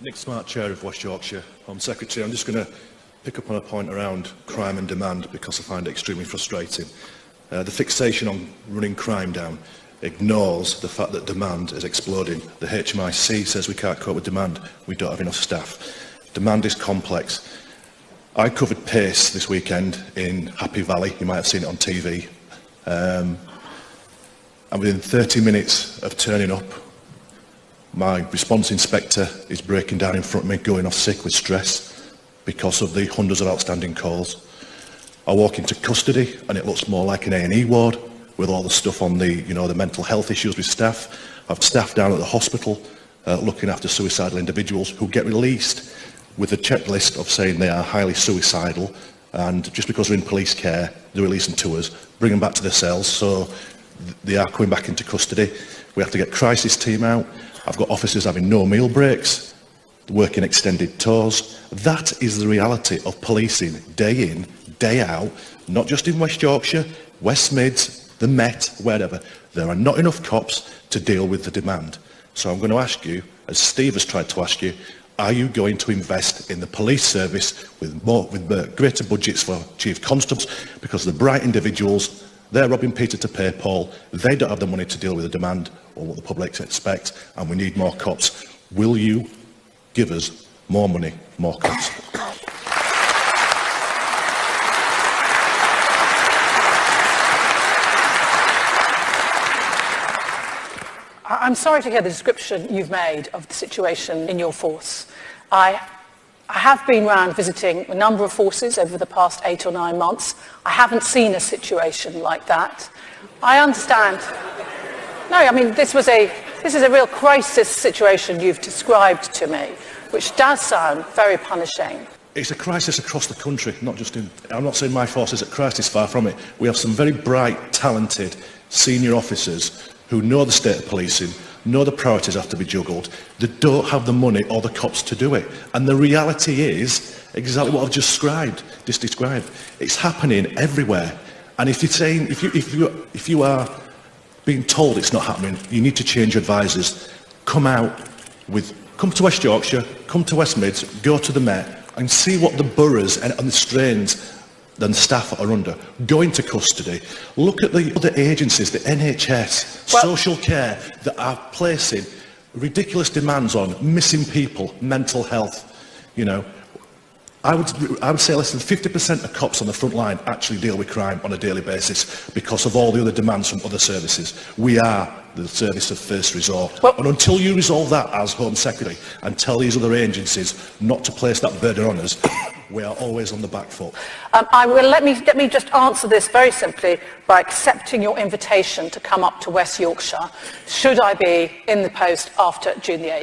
Nick Smart, Chair of West Yorkshire, Home Secretary. I'm just going to pick up on a point around crime and demand because I find it extremely frustrating. The fixation on running crime down ignores the fact that demand is exploding. The HMIC says we can't cope with demand. We don't have enough staff. Demand is complex. I covered PACE this weekend in Happy Valley. You might have seen it on TV. And within 30 minutes of turning up, my response inspector is breaking down in front of me, going off sick with stress because of the hundreds of outstanding calls. I walk into custody and it looks more like an A&E ward with all the stuff on the mental health issues with staff. I've staff down at the hospital looking after suicidal individuals who get released with a checklist of saying they are highly suicidal, and just because they're in police care, they're releasing to us, bring them back to their cells, so they are coming back into custody. We have to get crisis team out. I've got officers having no meal breaks, working extended tours. That is the reality of policing, day in, day out, not just in West Yorkshire, West Mids, the Met, wherever. There are not enough cops to deal with the demand. So I'm going to ask you, as Steve has tried to ask you, are you going to invest in the police service with greater budgets for chief constables? Because the bright individuals, they're robbing Peter to pay Paul. They don't have the money to deal with the demand or what the public expects, and we need more cops. Will you give us more money, more cops? I'm sorry to hear the description you've made of the situation in your force. I have been around visiting a number of forces over the past 8 or 9 months. I haven't seen a situation like that. I understand. No, I mean, this is a real crisis situation you've described to me, which does sound very punishing. It's a crisis across the country, not just in... I'm not saying my force is at crisis, far from it. We have some very bright, talented senior officers who know the state of policing, know the priorities have to be juggled. They don't have the money or the cops to do it. And the reality is exactly what I've just described. It's happening everywhere. And if you're saying, if you are being told it's not happening, you need to change your advisors. Come to West Yorkshire, come to West Mids, go to the Met and see what the boroughs and the strains than staff are under. Go into custody. Look at the other agencies, the NHS, social care, that are placing ridiculous demands on missing people, mental health. I would say less than 50% of cops on the front line actually deal with crime on a daily basis because of all the other demands from other services. We are the service of first resort. And until you resolve that as Home Secretary and tell these other agencies not to place that burden on us, we are always on the back foot. Let me just answer this very simply by accepting your invitation to come up to West Yorkshire, should I be in the post after June the 8th.